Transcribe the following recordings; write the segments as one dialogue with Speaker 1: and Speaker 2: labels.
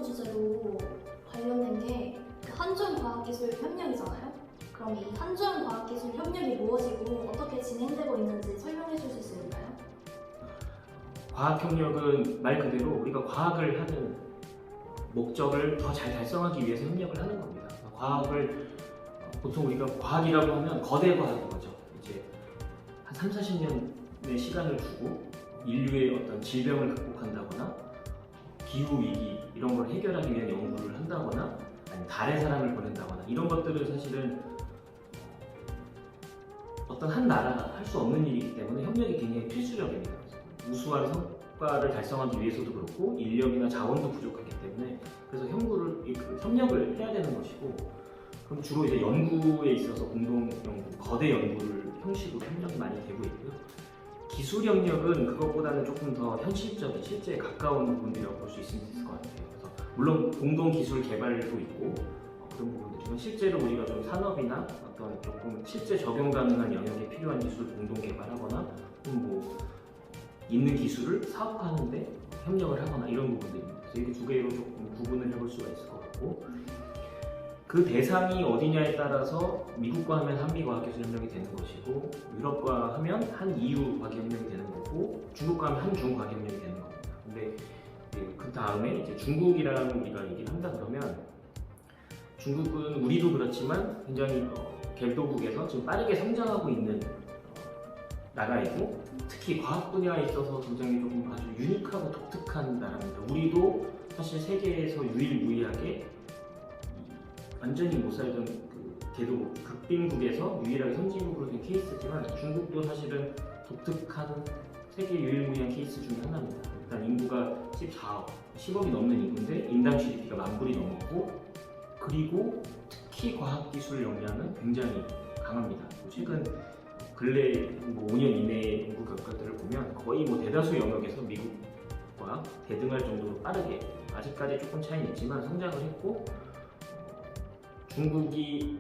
Speaker 1: 주제로 관련된 게 한중과학기술협력이잖아요. 그럼 이 한중과학기술협력이 무엇이고 어떻게 진행되고 있는지 설명해 주실 수 있나요?
Speaker 2: 과학협력은 말 그대로 우리가 과학을 하는 목적을 더 잘 달성하기 위해서 협력을 하는 겁니다. 과학을 보통 우리가 과학이라고 하면 거대 과학인 거죠. 이제 한 3, 40년의 시간을 두고 인류의 어떤 질병을 극복한다거나 기후위기 이런 걸 해결하기 위한 연구를 한다거나 아니면 달에 사람을 보낸다거나 이런 것들은 사실은 어떤 한 나라가 할 수 없는 일이기 때문에 협력이 굉장히 필수적입니다. 우수한 성과를 달성하기 위해서도 그렇고 인력이나 자원도 부족하기 때문에 그래서 협력을 해야 되는 것이고, 그럼 주로 이제 연구에 있어서 공동 연구, 거대 연구를 형식으로 협력이 많이 되고 있고요. 기술 협력은 그것보다는 조금 더 현실적인, 실제에 가까운 부분이라고 볼 수 있을 것 같아요. 그래서 물론 공동 기술 개발도 있고 그런 부분들이지만 실제로 우리가 좀 산업이나 어떤 조금 실제 적용 가능한 영역에 필요한 기술 공동 개발하거나 뭐 있는 기술을 사업화하는데 협력을 하거나 이런 부분들입니다. 그래서 이렇게 두 개로 조금 구분을 해볼 수가 있을 것 같고, 그 대상이 어디냐에 따라서 미국과 하면 한미과학기술협력이 되는 것이고, 유럽과 하면 한EU과학협력이 되는 거고, 중국과 하면 한중과학협력이 되는 겁니다. 근데 그 다음에 이제 중국이랑 우리가 얘기를 한다 그러면, 중국은 우리도 그렇지만 굉장히 개도국에서 지금 빠르게 성장하고 있는 나라이고, 특히 과학 분야에 있어서 굉장히 조금 아주 유니크하고 독특한 나라입니다. 우리도 사실 세계에서 유일무이하게 완전히 못 살던 그 개도국, 극빈국에서 유일하게 선진국으로 된 케이스지만 중국도 사실은 독특한 세계 유일무이한 케이스 중에 하나입니다. 일단 인구가 14억, 10억이 넘는 인구인데 인당 GDP가 10,000불이 넘었고, 그리고 특히 과학기술 역량은 굉장히 강합니다. 최근 근래 뭐 5년 이내의 연구 결과들을 보면 거의 뭐 대다수 영역에서 미국과 대등할 정도로 빠르게, 아직까지 조금 차이는 있지만 성장을 했고, 중국이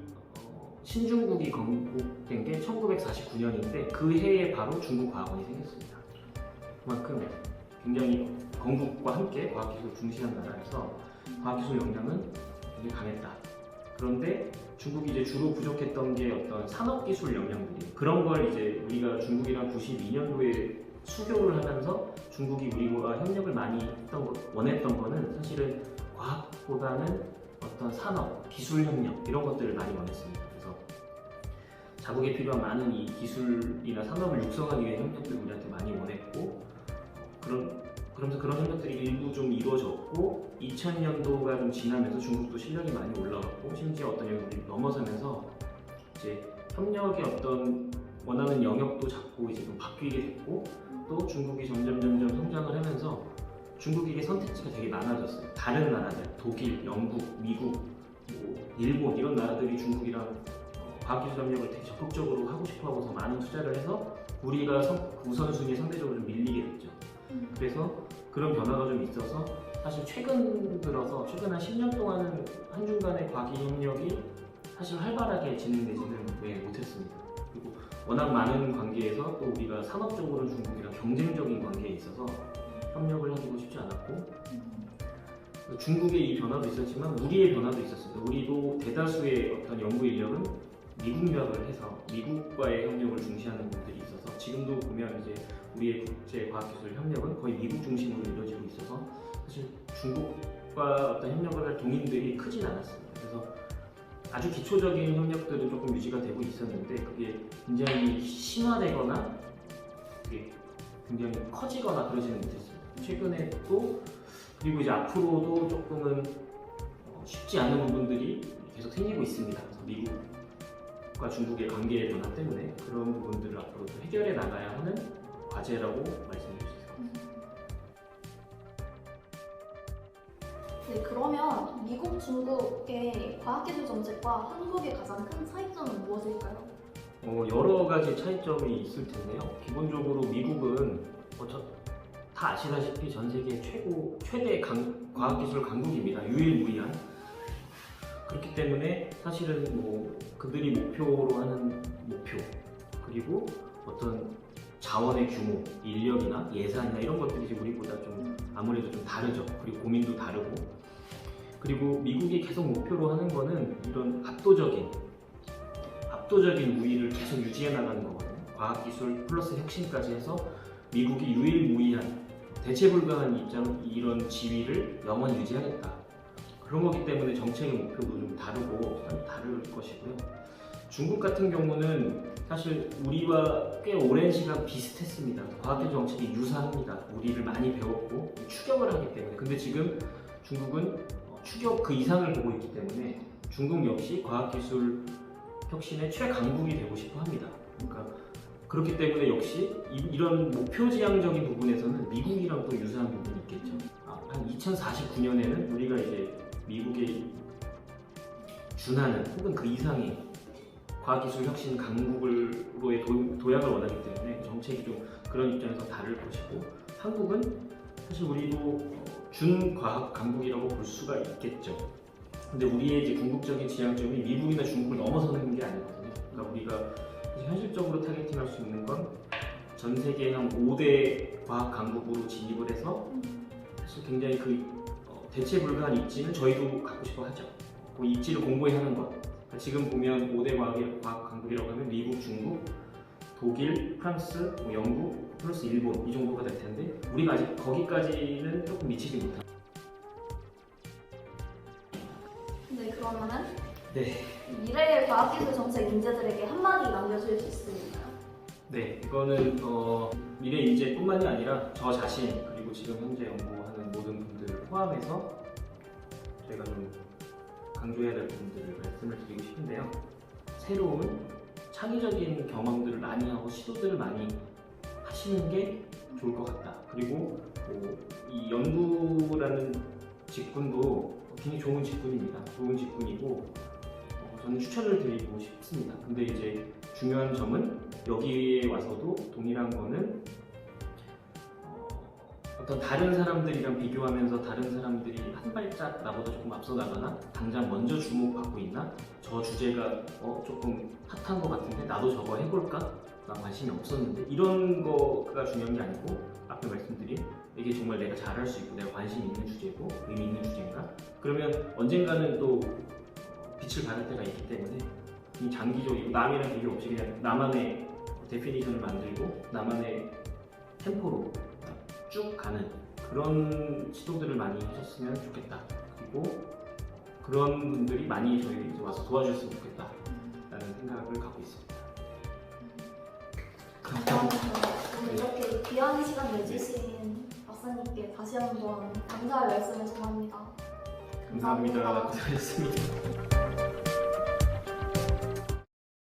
Speaker 2: 신중국이 건국된 게 1949년인데 그 해에 바로 중국과학원이 생겼습니다. 그만큼 굉장히 건국과 함께 과학기술을 중시한 나라에서 과학기술 역량은 되게 강했다. 그런데 중국이 이제 주로 부족했던 게 어떤 산업기술 역량들이, 그런 걸 이제 우리가 중국이랑 92년도에 수교를 하면서 중국이 우리와 협력을 많이 원했던 거는 사실은 과학보다는 어떤 산업, 기술 협력 이런 것들을 많이 원했습니다. 그래서 자국에 필요한 많은 이 기술이나 산업을 육성하기 위한 협력들을 우리한테 많이 원했고, 그러면서 그런 협력들이 일부 좀 이루어졌고, 2000년도가 좀 지나면서 중국도 실력이 많이 올라갔고, 심지어 어떤 영역들이 넘어서면서 이제 협력의 어떤 원하는 영역도 자꾸 이제 좀 바뀌게 됐고, 또 중국이 점점 성장을 하면서 중국에게 선택지가 되게 많아졌어요. 다른 나라들, 독일, 영국, 미국, 뭐 일본 이런 나라들이 중국이랑 과학기술 협력을 되게 적극적으로 하고 싶어하고서 많은 투자를 해서 우리가 우선순위에 상대적으로 좀 밀리게 됐죠. 그래서 그런 변화가 좀 있어서 사실 최근 들어서 최근 한 10년 동안은 한중 간의 과기협력이 사실 활발하게 진행되지는 못했습니다. 그리고 워낙 많은 관계에서 또 우리가 산업적으로는 중국이랑 경쟁적인 관계에 있어서 협력을 하기도 쉽지 않았고, 중국의 이 변화도 있었지만 우리의 변화도 있었습니다. 우리도 대다수의 어떤 연구 인력은 미국 유학을 해서 미국과의 협력을 중시하는 분들이 있어서 지금도 보면 이제 우리의 국제 과학기술 협력은 거의 미국 중심으로 이루어지고 있어서 사실 중국과 어떤 협력을 할 동인들이 크진 않았습니다. 그래서 아주 기초적인 협력들은 조금 유지가 되고 있었는데 그게 굉장히 심화되거나 그게 굉장히 커지거나 그러지는 못했습니다. 최근에 또 그리고 이제 앞으로도 조금은 쉽지 않은 부분들이 계속 생기고 있습니다. 그래서 미국과 중국의 관계의 변화 때문에 그런 부분들을 앞으로 도 해결해 나가야 하는 과제라고 말씀드릴 수 있을 것 같습니다.
Speaker 1: 네, 그러면 미국, 중국의 과학기술 정책과 한국의 가장 큰 차이점은 무엇일까요?
Speaker 2: 여러 가지 차이점이 있을 텐데요. 기본적으로 미국은 다 아시다시피 전 세계 최대 과학기술 강국입니다. 유일무이한. 그렇기 때문에 사실은 뭐 그들이 목표로 하는 목표, 그리고 어떤 자원의 규모, 인력이나 예산이나 이런 것들이 우리보다 좀 아무래도 좀 다르죠. 그리고 고민도 다르고, 그리고 미국이 계속 목표로 하는 거는 이런 압도적인 우위를 계속 유지해 나가는 거거든요. 과학기술 플러스 혁신까지 해서 미국이 유일무이한 대체 불가한 이런 지위를 영원히 유지하겠다. 그런 거기 때문에 정책의 목표도 좀 다를 것이고요. 중국 같은 경우는 사실 우리와 꽤 오랜 시간 비슷했습니다. 과학기술 정책이 유사합니다. 우리를 많이 배웠고 추격을 하기 때문에. 근데 지금 중국은 추격 그 이상을 보고 있기 때문에 중국 역시 과학기술 혁신의 최강국이 되고 싶어 합니다. 그러니까 그렇기 때문에 역시 이런 목표지향적인 부분에서는 미국이랑 또 유사한 부분이 있겠죠. 한 2049년에는 우리가 이제 미국에 준하는 혹은 그 이상의 과학기술 혁신 강국으로의 도약을 원하기 때문에 정책이 좀 그런 입장에서 다를 것이고, 한국은 사실 우리도 준과학 강국이라고 볼 수가 있겠죠. 근데 우리의 이제 궁극적인 지향점이 미국이나 중국을 넘어서는 게 아니거든요. 그러니까 우리가 현실적으로 타겟팅할 수 있는 건 전 세계 한 5대 과학 강국으로 진입을 해서 사실 굉장히 그 대체 불가한 입지는 저희도 갖고 싶어 하죠. 그 입지를 공고히 하는 것. 그러니까 지금 보면 5대 과학 강국이라고 하면 미국, 중국, 독일, 프랑스, 영국 플러스 일본 이 정도가 될 텐데 우리가 아직 거기까지는 조금 미치지 못합니다.
Speaker 1: 네, 그러면은
Speaker 2: 네.
Speaker 1: 미래의 과학기술 정책 인재들에게 한마디 남겨줄 수 있을까요?
Speaker 2: 네, 이거는 미래 인재뿐만이 아니라 저 자신 그리고 지금 현재 연구하는 모든 분들을 포함해서 저희가 좀 강조해야 될 부분들을 말씀을 드리고 싶은데요. 새로운 창의적인 경험들을 많이 하고 시도들을 많이 하시는 게 좋을 것 같다. 그리고 이 연구라는 직군도 굉장히 좋은 직군입니다. 좋은 직군이고 저는 추천을 드리고 싶습니다. 근데 이제 중요한 점은 여기에 와서도 동일한 거는 어떤 다른 사람들이랑 비교하면서 다른 사람들이 한 발짝 나보다 조금 앞서 나가나 당장 먼저 주목받고 있나 저 주제가 조금 핫한 것 같은데 나도 저거 해볼까? 나 관심이 없었는데 이런 거가 중요한 게 아니고 앞에 말씀드린 이게 정말 내가 잘할 수 있고 내가 관심 있는 주제고 의미 있는 주제인가? 그러면 언젠가는 또 빛을 발할 때가 있기 때문에 이 장기적이고 남이랑 비교 없이 그냥 나만의 데피니션을 만들고 나만의 템포로 쭉 가는 그런 시도들을 많이 하셨으면 좋겠다. 그리고 그런 분들이 많이 저희 이제 와서 도와주셨으면 좋겠다 라는 생각을 갖고 있습니다.
Speaker 1: 감사합니다. 오늘 이렇게 귀한 시간 내주신 박사님께 다시 한번 감사의 말씀을 전합니다.
Speaker 2: 감사합니다. 고생하셨습니다.